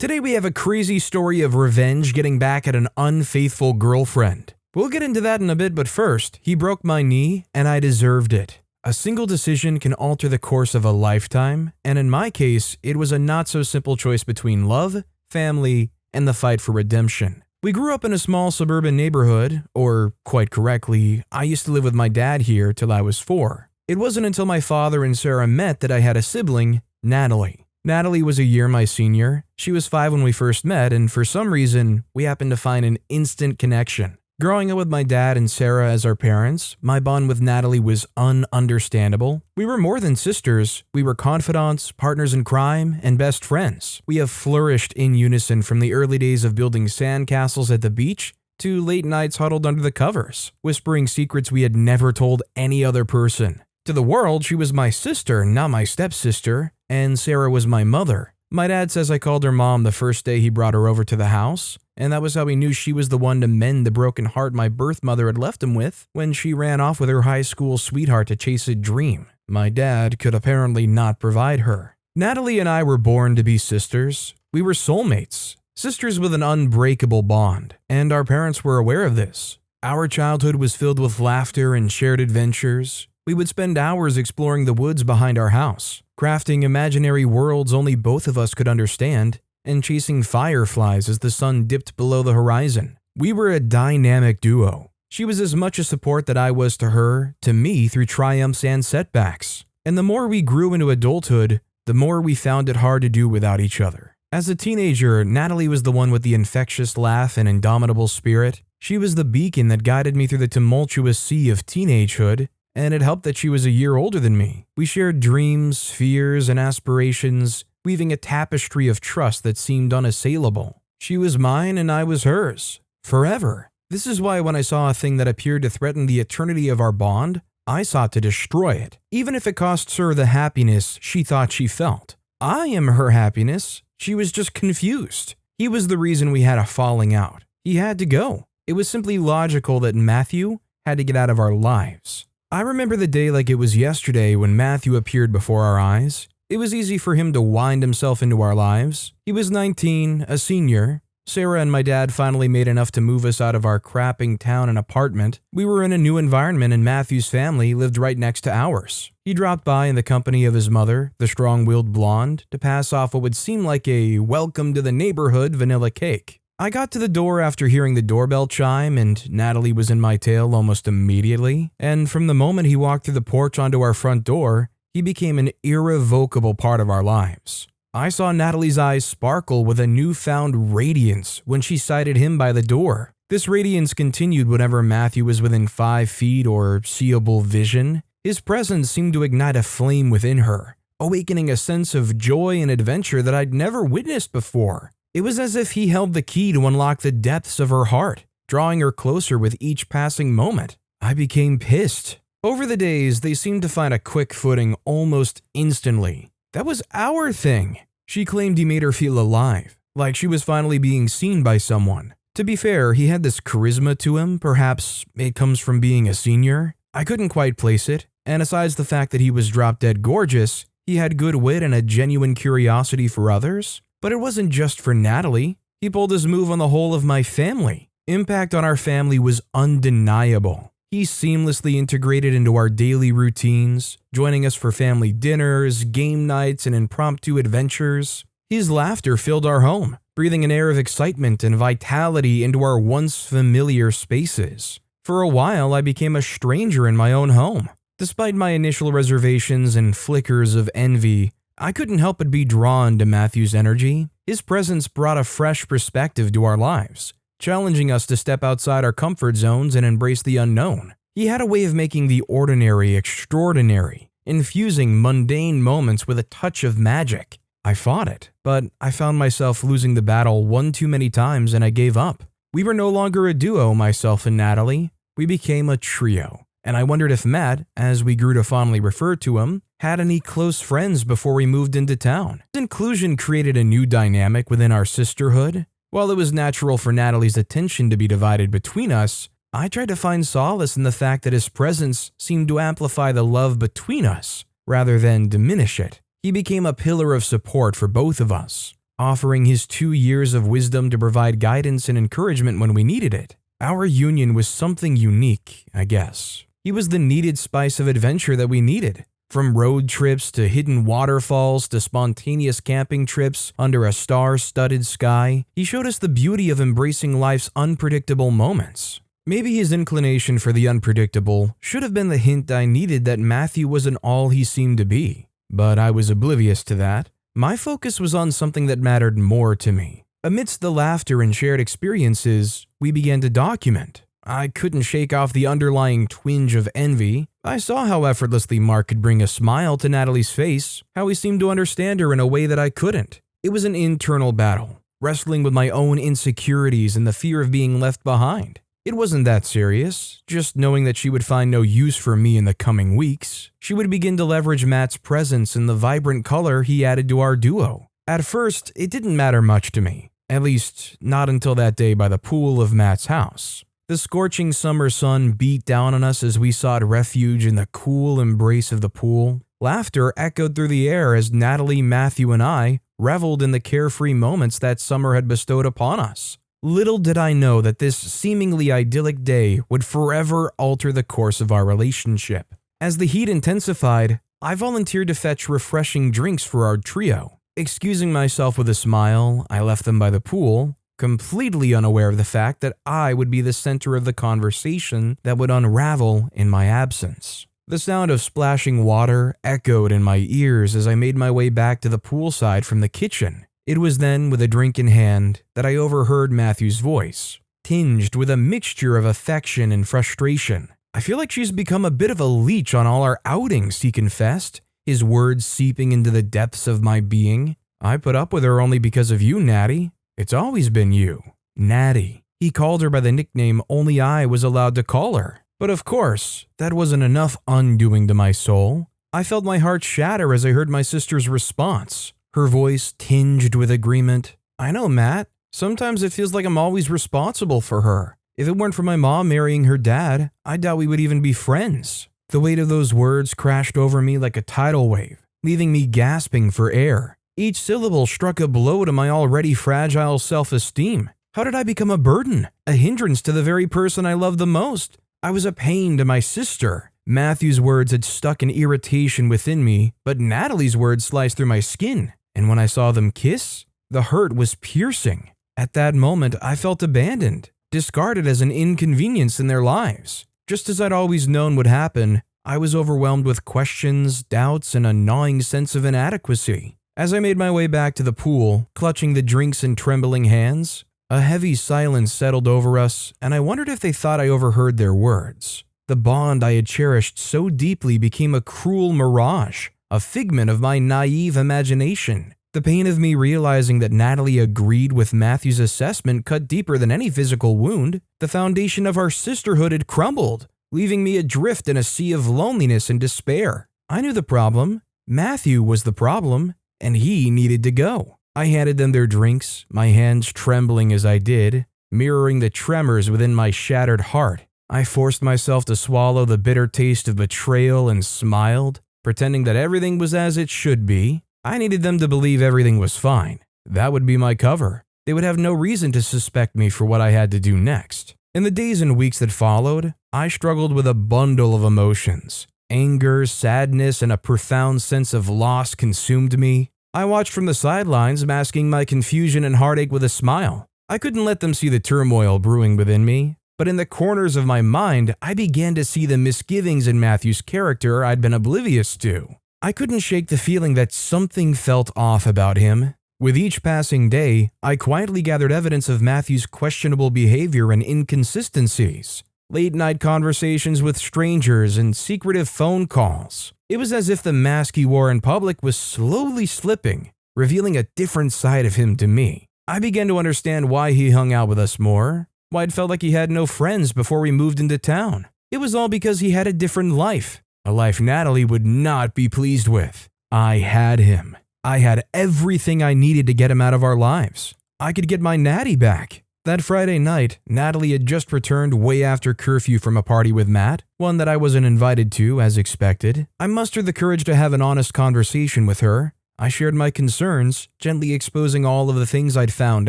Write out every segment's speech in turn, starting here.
Today we have a crazy story of revenge getting back at an unfaithful girlfriend. We'll get into that in a bit, but first, he broke my knee and I deserved it. A single decision can alter the course of a lifetime, and in my case, it was a not-so-simple choice between love, family, and the fight for redemption. We grew up in a small suburban neighborhood, or quite correctly, I used to live with my dad here till I was 4. It wasn't until my father and Sarah met that I had a sibling, Natalie. Natalie was a year my senior. She was 5 when we first met, and for some reason, we happened to find an instant connection. Growing up with my dad and Sarah as our parents, my bond with Natalie was ununderstandable. We were more than sisters. We were confidants, partners in crime, and best friends. We have flourished in unison from the early days of building sandcastles at the beach to late nights huddled under the covers, whispering secrets we had never told any other person. To the world, she was my sister, not my stepsister, and Sarah was my mother. My dad says I called her mom the first day he brought her over to the house, and that was how he knew she was the one to mend the broken heart my birth mother had left him with when she ran off with her high school sweetheart to chase a dream my dad could apparently not provide her. Natalie and I were born to be sisters. We were soulmates, sisters with an unbreakable bond, and our parents were aware of this. Our childhood was filled with laughter and shared adventures. We would spend hours exploring the woods behind our house, crafting imaginary worlds only both of us could understand, and chasing fireflies as the sun dipped below the horizon. We were a dynamic duo. She was as much a support that I was to her, to me through triumphs and setbacks. And the more we grew into adulthood, the more we found it hard to do without each other. As a teenager, Natalie was the one with the infectious laugh and indomitable spirit. She was the beacon that guided me through the tumultuous sea of teenagehood, and it helped that she was a year older than me. We shared dreams, fears, and aspirations, weaving a tapestry of trust that seemed unassailable. She was mine and I was hers, forever. This is why when I saw a thing that appeared to threaten the eternity of our bond, I sought to destroy it, even if it costs her the happiness she thought she felt. I am her happiness. She was just confused. He was the reason we had a falling out. He had to go. It was simply logical that Matthew had to get out of our lives. I remember the day like it was yesterday when Matthew appeared before our eyes. It was easy for him to wind himself into our lives. He was 19, a senior. Sarah and my dad finally made enough to move us out of our crapping town and apartment. We were in a new environment and Matthew's family lived right next to ours. He dropped by in the company of his mother, the strong-willed blonde, to pass off what would seem like a welcome to the neighborhood vanilla cake. I got to the door after hearing the doorbell chime and Natalie was in my tail almost immediately, and from the moment he walked through the porch onto our front door, he became an irrevocable part of our lives. I saw Natalie's eyes sparkle with a newfound radiance when she sighted him by the door. This radiance continued whenever Matthew was within 5 feet or seeable vision. His presence seemed to ignite a flame within her, awakening a sense of joy and adventure that I'd never witnessed before. It was as if he held the key to unlock the depths of her heart, drawing her closer with each passing moment. I became pissed. Over the days, they seemed to find a quick footing almost instantly. That was our thing. She claimed he made her feel alive, like she was finally being seen by someone. To be fair, he had this charisma to him, perhaps it comes from being a senior. I couldn't quite place it, and aside the fact that he was drop-dead gorgeous, he had good wit and a genuine curiosity for others. But it wasn't just for Natalie. He pulled his move on the whole of my family. Impact on our family was undeniable. He seamlessly integrated into our daily routines, joining us for family dinners, game nights, and impromptu adventures. His laughter filled our home, breathing an air of excitement and vitality into our once familiar spaces. For a while, I became a stranger in my own home. Despite my initial reservations and flickers of envy, I couldn't help but be drawn to Matthew's energy. His presence brought a fresh perspective to our lives, challenging us to step outside our comfort zones and embrace the unknown. He had a way of making the ordinary extraordinary, infusing mundane moments with a touch of magic. I fought it, but I found myself losing the battle one too many times and I gave up. We were no longer a duo, myself and Natalie. We became a trio. And I wondered if Matt, as we grew to fondly refer to him, had any close friends before we moved into town. His inclusion created a new dynamic within our sisterhood. While it was natural for Natalie's attention to be divided between us, I tried to find solace in the fact that his presence seemed to amplify the love between us, rather than diminish it. He became a pillar of support for both of us. offering his 2 years of wisdom to provide guidance and encouragement when we needed it. Our union was something unique, I guess. He was the needed spice of adventure that we needed. From road trips to hidden waterfalls to spontaneous camping trips under a star-studded sky, he showed us the beauty of embracing life's unpredictable moments. Maybe his inclination for the unpredictable should have been the hint I needed that Matthew wasn't all he seemed to be. But I was oblivious to that. My focus was on something that mattered more to me. Amidst the laughter and shared experiences, we began to document. I couldn't shake off the underlying twinge of envy. I saw how effortlessly Mark could bring a smile to Natalie's face, how he seemed to understand her in a way that I couldn't. It was an internal battle, wrestling with my own insecurities and the fear of being left behind. It wasn't that serious, just knowing that she would find no use for me in the coming weeks. She would begin to leverage Matt's presence and the vibrant color he added to our duo. At first, it didn't matter much to me, at least not until that day by the pool of Matt's house. The scorching summer sun beat down on us as we sought refuge in the cool embrace of the pool. Laughter echoed through the air as Natalie, Matthew, and I reveled in the carefree moments that summer had bestowed upon us. Little did I know that this seemingly idyllic day would forever alter the course of our relationship. As the heat intensified, I volunteered to fetch refreshing drinks for our trio. Excusing myself with a smile, I left them by the pool, completely unaware of the fact that I would be the center of the conversation that would unravel in my absence. The sound of splashing water echoed in my ears as I made my way back to the poolside from the kitchen. It was then, with a drink in hand, that I overheard Matthew's voice, tinged with a mixture of affection and frustration. "I feel like she's become a bit of a leech on all our outings," he confessed, his words seeping into the depths of my being. "I put up with her only because of you, Natty. It's always been you." Natty. He called her by the nickname only I was allowed to call her. But of course, that wasn't enough undoing to my soul. I felt my heart shatter as I heard my sister's response. Her voice tinged with agreement. "I know, Matt. Sometimes it feels like I'm always responsible for her. If it weren't for my mom marrying her dad, I doubt we would even be friends." The weight of those words crashed over me like a tidal wave, leaving me gasping for air. Each syllable struck a blow to my already fragile self-esteem. How did I become a burden, a hindrance to the very person I loved the most? I was a pain to my sister. Matthew's words had stuck an irritation within me, but Natalie's words sliced through my skin. And when I saw them kiss, the hurt was piercing. At that moment, I felt abandoned, discarded as an inconvenience in their lives. Just as I'd always known would happen, I was overwhelmed with questions, doubts, and a gnawing sense of inadequacy. As I made my way back to the pool, clutching the drinks in trembling hands, a heavy silence settled over us, and I wondered if they thought I overheard their words. The bond I had cherished so deeply became a cruel mirage, a figment of my naive imagination. The pain of me realizing that Natalie agreed with Matthew's assessment cut deeper than any physical wound. The foundation of our sisterhood had crumbled, leaving me adrift in a sea of loneliness and despair. I knew the problem. Matthew was the problem, and he needed to go. I handed them their drinks, my hands trembling as I did, mirroring the tremors within my shattered heart. I forced myself to swallow the bitter taste of betrayal and smiled, pretending that everything was as it should be. I needed them to believe everything was fine. That would be my cover. They would have no reason to suspect me for what I had to do next. In the days and weeks that followed, I struggled with a bundle of emotions. Anger, sadness, and a profound sense of loss consumed me. I watched from the sidelines, masking my confusion and heartache with a smile. I couldn't let them see the turmoil brewing within me, but in the corners of my mind, I began to see the misgivings in Matthew's character I'd been oblivious to. I couldn't shake the feeling that something felt off about him. With each passing day, I quietly gathered evidence of Matthew's questionable behavior and inconsistencies. Late-night conversations with strangers and secretive phone calls. It was as if the mask he wore in public was slowly slipping, revealing a different side of him to me. I began to understand why he hung out with us more, why it felt like he had no friends before we moved into town. It was all because he had a different life, a life Natalie would not be pleased with. I had him. I had everything I needed to get him out of our lives. I could get my Natty back. That Friday night, Natalie had just returned way after curfew from a party with Matt, one that I wasn't invited to, as expected. I mustered the courage to have an honest conversation with her. I shared my concerns, gently exposing all of the things I'd found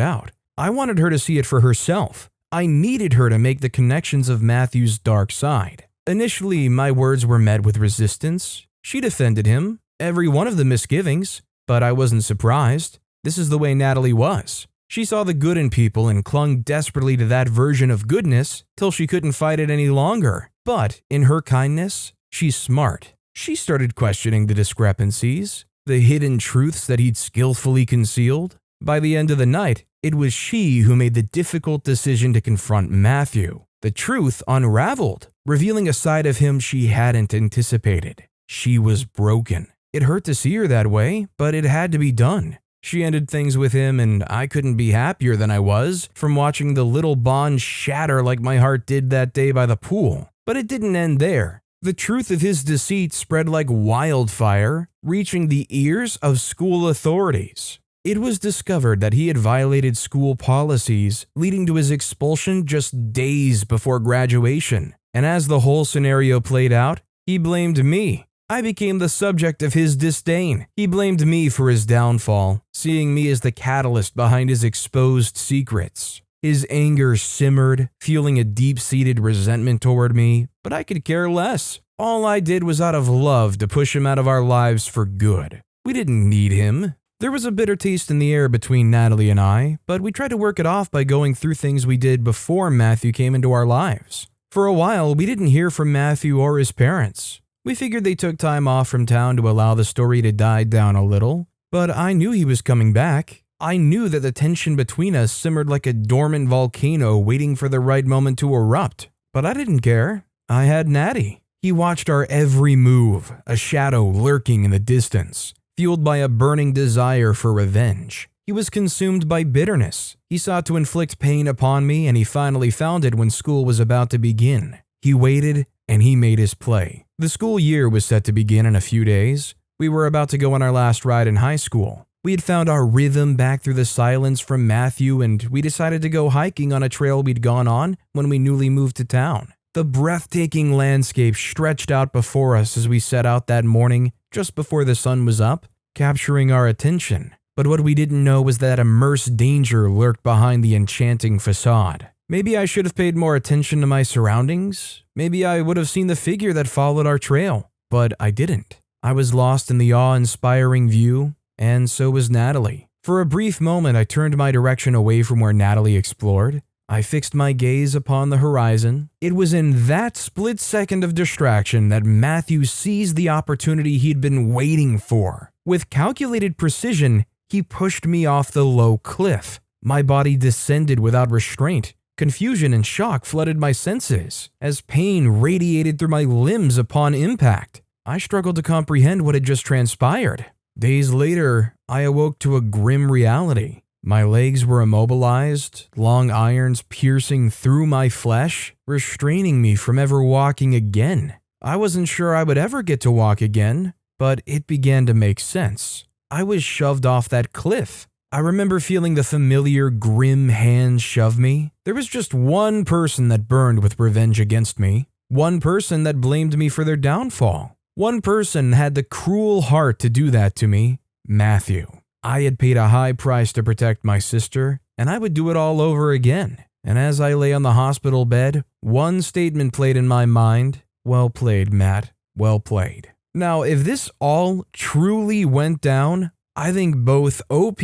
out. I wanted her to see it for herself. I needed her to make the connections of Matthew's dark side. Initially, my words were met with resistance. She defended him, every one of the misgivings, but I wasn't surprised. This is the way Natalie was. She saw the good in people and clung desperately to that version of goodness till she couldn't fight it any longer. But in her kindness, she's smart. She started questioning the discrepancies, the hidden truths that he'd skillfully concealed. By the end of the night, it was she who made the difficult decision to confront Matthew. The truth unraveled, revealing a side of him she hadn't anticipated. She was broken. It hurt to see her that way, but it had to be done. She ended things with him, and I couldn't be happier than I was from watching the little bond shatter like my heart did that day by the pool. But it didn't end there. The truth of his deceit spread like wildfire, reaching the ears of school authorities. It was discovered that he had violated school policies, leading to his expulsion just days before graduation. And as the whole scenario played out, he blamed me. I became the subject of his disdain. He blamed me for his downfall, seeing me as the catalyst behind his exposed secrets. His anger simmered, fueling a deep-seated resentment toward me, but I could care less. All I did was out of love to push him out of our lives for good. We didn't need him. There was a bitter taste in the air between Natalie and I, but we tried to work it off by going through things we did before Matthew came into our lives. For a while, we didn't hear from Matthew or his parents. We figured they took time off from town to allow the story to die down a little, but I knew he was coming back. I knew that the tension between us simmered like a dormant volcano waiting for the right moment to erupt. But I didn't care. I had Natty. He watched our every move, a shadow lurking in the distance, fueled by a burning desire for revenge. He was consumed by bitterness. He sought to inflict pain upon me, and he finally found it when school was about to begin. He waited, and he made his play. The school year was set to begin in a few days. We were about to go on our last ride in high school. We had found our rhythm back through the silence from Matthew, and we decided to go hiking on a trail we'd gone on when we newly moved to town. The breathtaking landscape stretched out before us as we set out that morning, just before the sun was up, capturing our attention. But what we didn't know was that immense danger lurked behind the enchanting facade. Maybe I should have paid more attention to my surroundings. Maybe I would have seen the figure that followed our trail. But I didn't. I was lost in the awe-inspiring view, and so was Natalie. For a brief moment, I turned my direction away from where Natalie explored. I fixed my gaze upon the horizon. It was in that split second of distraction that Matthew seized the opportunity he'd been waiting for. With calculated precision, he pushed me off the low cliff. My body descended without restraint. Confusion and shock flooded my senses as pain radiated through my limbs upon impact. I struggled to comprehend what had just transpired. Days later, I awoke to a grim reality. My legs were immobilized, long irons piercing through my flesh, restraining me from ever walking again. I wasn't sure I would ever get to walk again, but it began to make sense. I was shoved off that cliff. I remember feeling the familiar, grim hand shove me. There was just one person that burned with revenge against me. One person that blamed me for their downfall. One person had the cruel heart to do that to me, Matthew. I had paid a high price to protect my sister, and I would do it all over again. And as I lay on the hospital bed, one statement played in my mind. Well played, Matt. Well played. Now, if this all truly went down, I think both OP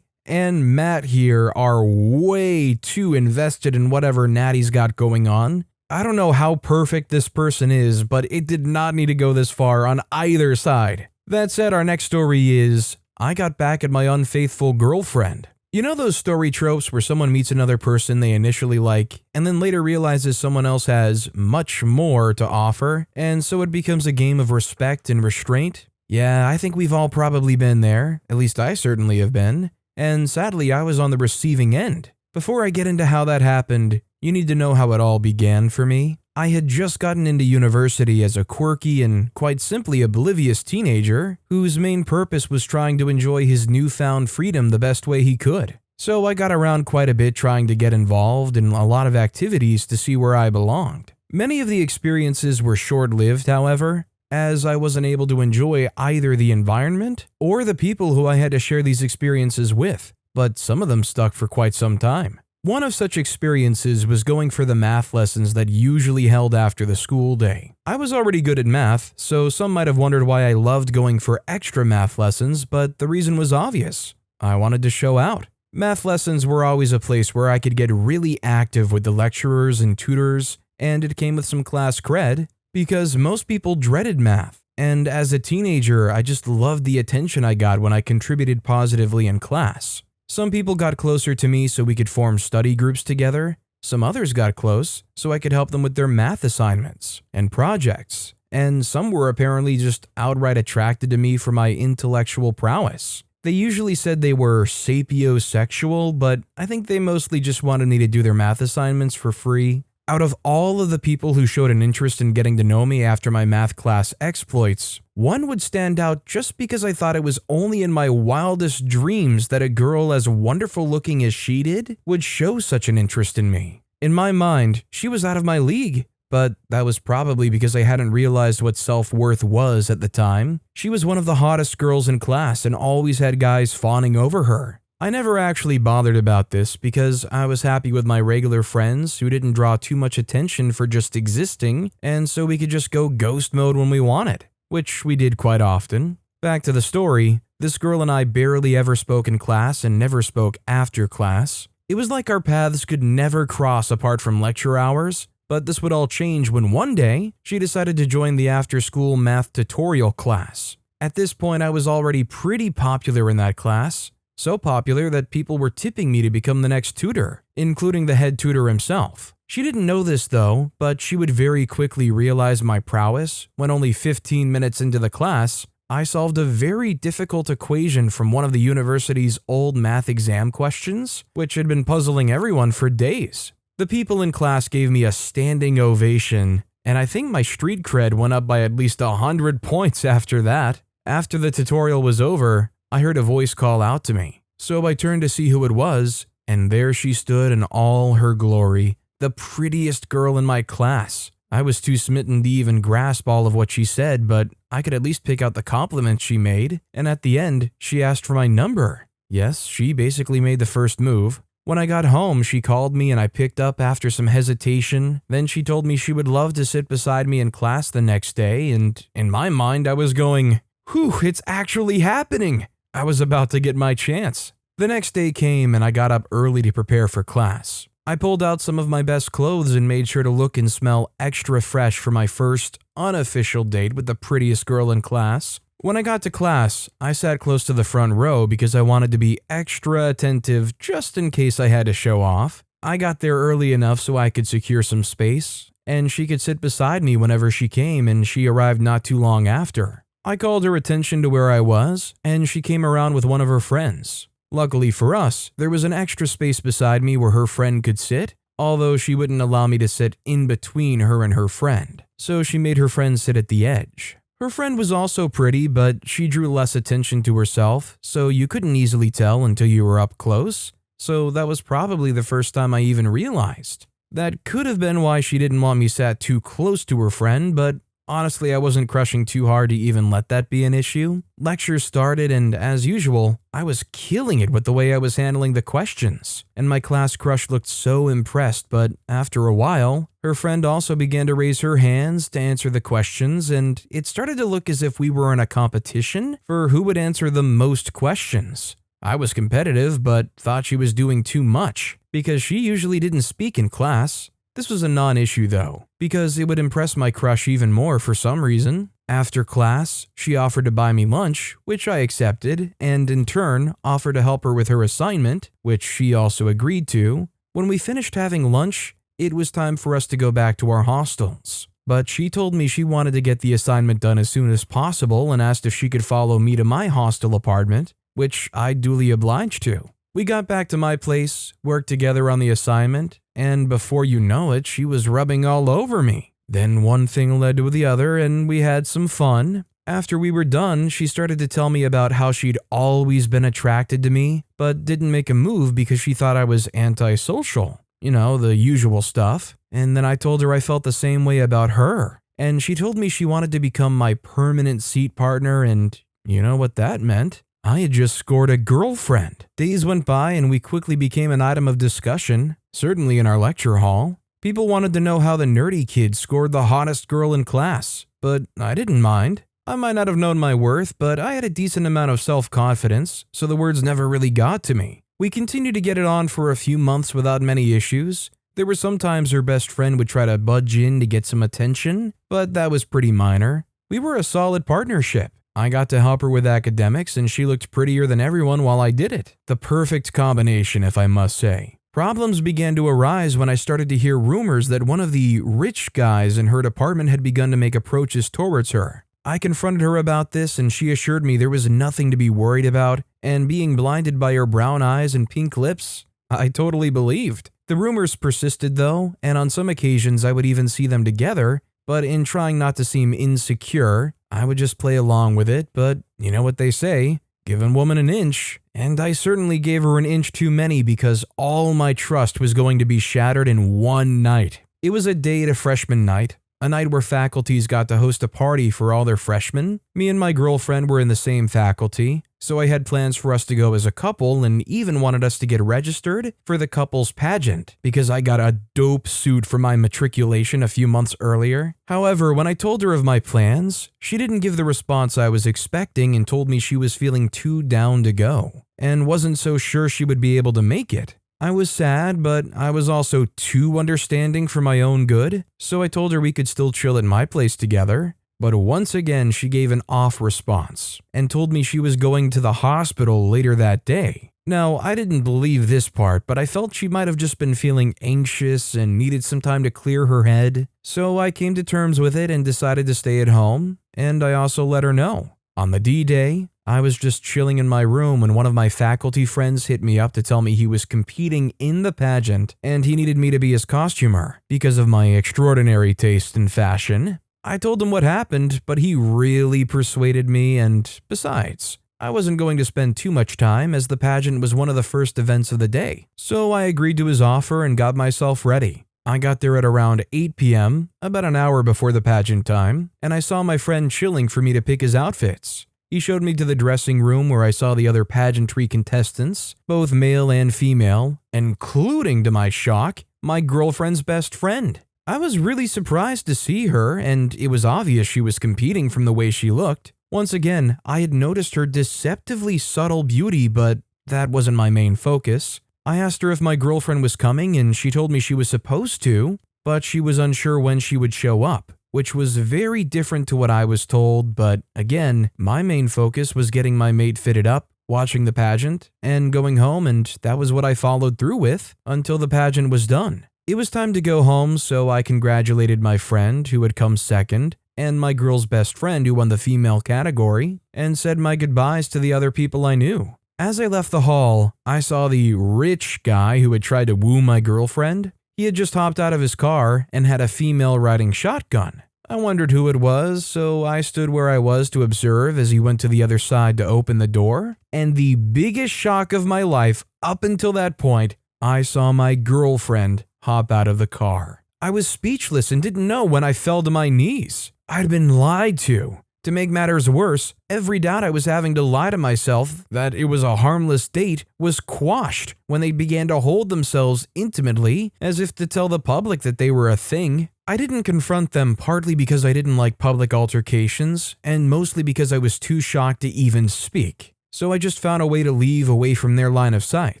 and Matt here are way too invested in whatever Natty's got going on. I don't know how perfect this person is, but it did not need to go this far on either side. That said, our next story is, I got back at my unfaithful girlfriend. You know those story tropes where someone meets another person they initially like, and then later realizes someone else has much more to offer, and so it becomes a game of respect and restraint? Yeah, I think we've all probably been there, at least I certainly have been. And sadly, I was on the receiving end. Before I get into how that happened, you need to know how it all began for me. I had just gotten into university as a quirky and quite simply oblivious teenager whose main purpose was trying to enjoy his newfound freedom the best way he could. So I got around quite a bit trying to get involved in a lot of activities to see where I belonged. Many of the experiences were short-lived, however. as I wasn't able to enjoy either the environment or the people who I had to share these experiences with, but some of them stuck for quite some time. One of such experiences was going for the math lessons that usually held after the school day. I was already good at math, so some might have wondered why I loved going for extra math lessons, but the reason was obvious. I wanted to show out. Math lessons were always a place where I could get really active with the lecturers and tutors, and it came with some class cred, because most people dreaded math. And as a teenager, I just loved the attention I got when I contributed positively in class. Some people got closer to me so we could form study groups together. Some others got close so I could help them with their math assignments and projects. And some were apparently just outright attracted to me for my intellectual prowess. They usually said they were sapiosexual, but I think they mostly just wanted me to do their math assignments for free. Out of all of the people who showed an interest in getting to know me after my math class exploits, one would stand out just because I thought it was only in my wildest dreams that a girl as wonderful looking as she did would show such an interest in me. In my mind, she was out of my league, but that was probably because I hadn't realized what self-worth was at the time. She was one of the hottest girls in class and always had guys fawning over her. I never actually bothered about this because I was happy with my regular friends who didn't draw too much attention for just existing, and so we could just go ghost mode when we wanted, which we did quite often. Back to the story, this girl and I barely ever spoke in class and never spoke after class. It was like our paths could never cross apart from lecture hours, but this would all change when one day she decided to join the after-school math tutorial class. At this point, I was already pretty popular in that class. So popular that people were tipping me to become the next tutor, including the head tutor himself. She didn't know this though, but she would very quickly realize my prowess when only 15 minutes into the class, I solved a very difficult equation from one of the university's old math exam questions, which had been puzzling everyone for days. The people in class gave me a standing ovation, and I think my street cred went up by at least 100 points after that. After the tutorial was over, I heard a voice call out to me, so I turned to see who it was, and there she stood in all her glory, the prettiest girl in my class. I was too smitten to even grasp all of what she said, but I could at least pick out the compliments she made, and at the end, she asked for my number. Yes, she basically made the first move. When I got home, she called me and I picked up after some hesitation. Then she told me she would love to sit beside me in class the next day, and in my mind, I was going, "Whew, it's actually happening." I was about to get my chance. The next day came and I got up early to prepare for class. I pulled out some of my best clothes and made sure to look and smell extra fresh for my first unofficial date with the prettiest girl in class. When I got to class, I sat close to the front row because I wanted to be extra attentive just in case I had to show off. I got there early enough so I could secure some space, and she could sit beside me whenever she came, and she arrived not too long after. I called her attention to where I was, and she came around with one of her friends. Luckily for us, there was an extra space beside me where her friend could sit, although she wouldn't allow me to sit in between her and her friend, so she made her friend sit at the edge. Her friend was also pretty, but she drew less attention to herself, so you couldn't easily tell until you were up close, so that was probably the first time I even realized. That could have been why she didn't want me sat too close to her friend, but honestly, I wasn't crushing too hard to even let that be an issue. Lecture started, and as usual, I was killing it with the way I was handling the questions, and my class crush looked so impressed, but after a while, her friend also began to raise her hands to answer the questions, and it started to look as if we were in a competition for who would answer the most questions. I was competitive, but thought she was doing too much, because she usually didn't speak in class. This was a non-issue though, because it would impress my crush even more for some reason. After class, she offered to buy me lunch, which I accepted, and in turn, offered to help her with her assignment, which she also agreed to. When we finished having lunch, it was time for us to go back to our hostels. But she told me she wanted to get the assignment done as soon as possible and asked if she could follow me to my hostel apartment, which I duly obliged to. We got back to my place, worked together on the assignment, and before you know it, she was rubbing all over me. Then one thing led to the other, and we had some fun. After we were done, she started to tell me about how she'd always been attracted to me, but didn't make a move because she thought I was antisocial. You know, the usual stuff. And then I told her I felt the same way about her. and she told me she wanted to become my permanent seat partner, and you know what that meant? I had just scored a girlfriend. Days went by and we quickly became an item of discussion, certainly in our lecture hall. People wanted to know how the nerdy kid scored the hottest girl in class, but I didn't mind. I might not have known my worth, but I had a decent amount of self-confidence, so the words never really got to me. We continued to get it on for a few months without many issues. There were some times her best friend would try to budge in to get some attention, but that was pretty minor. We were a solid partnership. I got to help her with academics, and she looked prettier than everyone while I did it. The perfect combination, if I must say. Problems began to arise when I started to hear rumors that one of the rich guys in her department had begun to make approaches towards her. I confronted her about this, and she assured me there was nothing to be worried about, and being blinded by her brown eyes and pink lips, I totally believed. The rumors persisted though, and on some occasions I would even see them together, but in trying not to seem insecure, I would just play along with it. But you know what they say, give a woman an inch, and I certainly gave her an inch too many because all my trust was going to be shattered in one night. It was a day to freshman night, a night where faculties got to host a party for all their freshmen. Me and my girlfriend were in the same faculty, so I had plans for us to go as a couple and even wanted us to get registered for the couple's pageant because I got a dope suit for my matriculation a few months earlier. However, when I told her of my plans, she didn't give the response I was expecting and told me she was feeling too down to go and wasn't so sure she would be able to make it. I was sad, but I was also too understanding for my own good, so I told her we could still chill at my place together. But once again, she gave an off response and told me she was going to the hospital later that day. Now, I didn't believe this part, but I felt she might have just been feeling anxious and needed some time to clear her head. So I came to terms with it and decided to stay at home, and I also let her know. On the D-Day, I was just chilling in my room when one of my faculty friends hit me up to tell me he was competing in the pageant and he needed me to be his costumer because of my extraordinary taste in fashion. I told him what happened, but he really persuaded me, and besides, I wasn't going to spend too much time as the pageant was one of the first events of the day, so I agreed to his offer and got myself ready. I got there at around 8 p.m., about an hour before the pageant time, and I saw my friend chilling for me to pick his outfits. He showed me to the dressing room where I saw the other pageantry contestants, both male and female, including, to my shock, my girlfriend's best friend. I was really surprised to see her, and it was obvious she was competing from the way she looked. Once again, I had noticed her deceptively subtle beauty, but that wasn't my main focus. I asked her if my girlfriend was coming, and she told me she was supposed to, but she was unsure when she would show up, which was very different to what I was told. But again, my main focus was getting my mate fitted up, watching the pageant, and going home, and that was what I followed through with until the pageant was done. It was time to go home, so I congratulated my friend who had come second and my girl's best friend who won the female category and said my goodbyes to the other people I knew. As I left the hall, I saw the rich guy who had tried to woo my girlfriend. He had just hopped out of his car and had a female riding shotgun. I wondered who it was, so I stood where I was to observe as he went to the other side to open the door. And the biggest shock of my life up until that point, I saw my girlfriend hop out of the car. I was speechless and didn't know when I fell to my knees. I'd been lied to. To make matters worse, every doubt I was having to lie to myself that it was a harmless date was quashed when they began to hold themselves intimately as if to tell the public that they were a thing. I didn't confront them partly because I didn't like public altercations and mostly because I was too shocked to even speak. So I just found a way to leave away from their line of sight.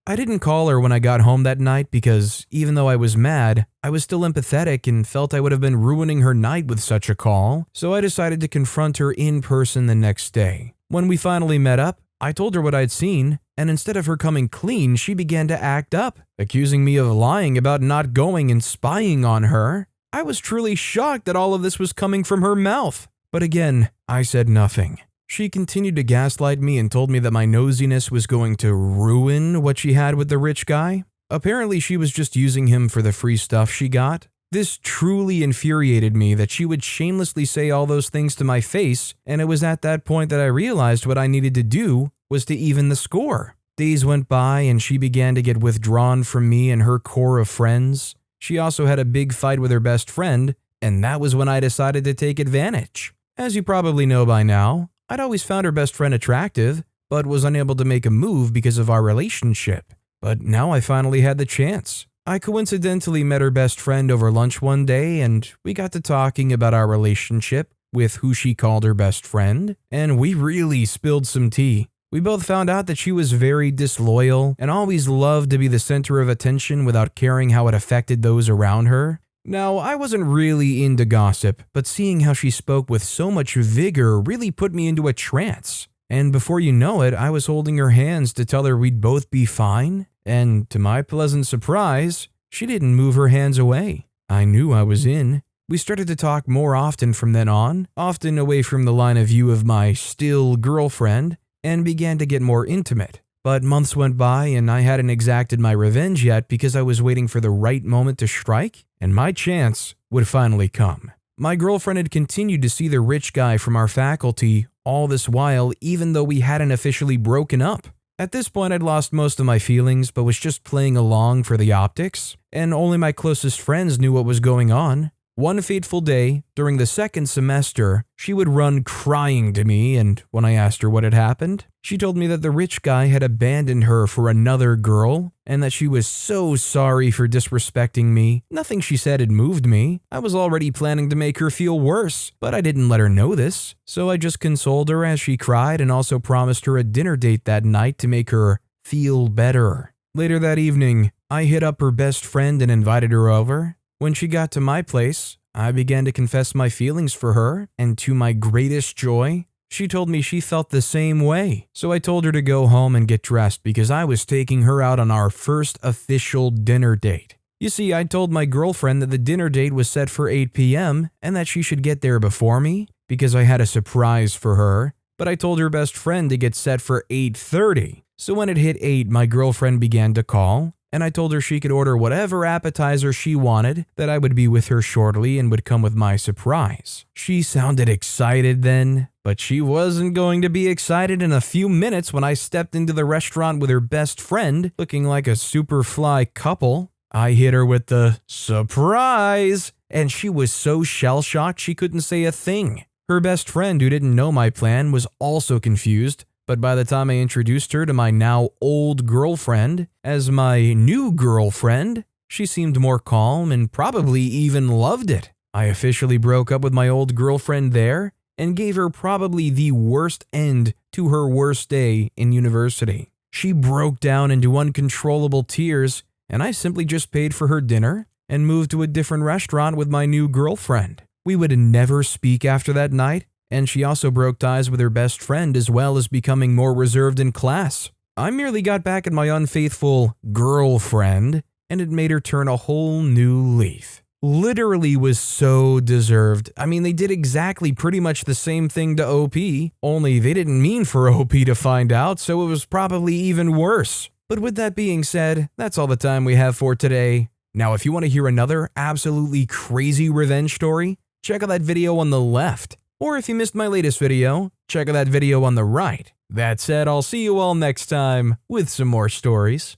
I didn't call her when I got home that night because even though I was mad, I was still empathetic and felt I would have been ruining her night with such a call, so I decided to confront her in person the next day. When we finally met up, I told her what I'd seen, and instead of her coming clean, she began to act up, accusing me of lying about not going and spying on her. I was truly shocked that all of this was coming from her mouth. But again, I said nothing. She continued to gaslight me and told me that my nosiness was going to ruin what she had with the rich guy. Apparently, she was just using him for the free stuff she got. This truly infuriated me that she would shamelessly say all those things to my face, and it was at that point that I realized what I needed to do was to even the score. Days went by and she began to get withdrawn from me and her core of friends. She also had a big fight with her best friend, and that was when I decided to take advantage. As you probably know by now, I'd always found her best friend attractive, but was unable to make a move because of our relationship. But now I finally had the chance. I coincidentally met her best friend over lunch one day, and we got to talking about our relationship with who she called her best friend, and we really spilled some tea. We both found out that she was very disloyal and always loved to be the center of attention without caring how it affected those around her. Now, I wasn't really into gossip, but seeing how she spoke with so much vigor really put me into a trance. And before you know it, I was holding her hands to tell her we'd both be fine, and to my pleasant surprise, she didn't move her hands away. I knew I was in. We started to talk more often from then on, often away from the line of view of my still girlfriend, and began to get more intimate. But months went by and I hadn't exacted my revenge yet because I was waiting for the right moment to strike, and my chance would finally come. My girlfriend had continued to see the rich guy from our faculty all this while, even though we hadn't officially broken up. At this point, I'd lost most of my feelings, but was just playing along for the optics, and only my closest friends knew what was going on. One fateful day, during the second semester, she would run crying to me, and when I asked her what had happened, she told me that the rich guy had abandoned her for another girl, and that she was so sorry for disrespecting me. Nothing she said had moved me. I was already planning to make her feel worse, but I didn't let her know this, so I just consoled her as she cried and also promised her a dinner date that night to make her feel better. Later that evening, I hit up her best friend and invited her over. When she got to my place, I began to confess my feelings for her, and to my greatest joy, she told me she felt the same way. So I told her to go home and get dressed because I was taking her out on our first official dinner date. You see, I told my girlfriend that the dinner date was set for 8 p.m. and that she should get there before me because I had a surprise for her, but I told her best friend to get set for 8:30. So when it hit 8, my girlfriend began to call, and I told her she could order whatever appetizer she wanted, that I would be with her shortly and would come with my surprise. She sounded excited then, but she wasn't going to be excited in a few minutes when I stepped into the restaurant with her best friend, looking like a super fly couple. I hit her with the surprise, and she was so shell-shocked she couldn't say a thing. Her best friend, who didn't know my plan, was also confused. But by the time I introduced her to my now old girlfriend as my new girlfriend, she seemed more calm and probably even loved it. I officially broke up with my old girlfriend there and gave her probably the worst end to her worst day in university. She broke down into uncontrollable tears, and I simply just paid for her dinner and moved to a different restaurant with my new girlfriend. We would never speak after that night, and she also broke ties with her best friend as well as becoming more reserved in class. I merely got back at my unfaithful girlfriend, and it made her turn a whole new leaf. Literally was so deserved. I mean, they did exactly pretty much the same thing to OP, only they didn't mean for OP to find out, so it was probably even worse. But with that being said, that's all the time we have for today. Now, if you want to hear another absolutely crazy revenge story, check out that video on the left. Or if you missed my latest video, check out that video on the right. That said, I'll see you all next time with some more stories.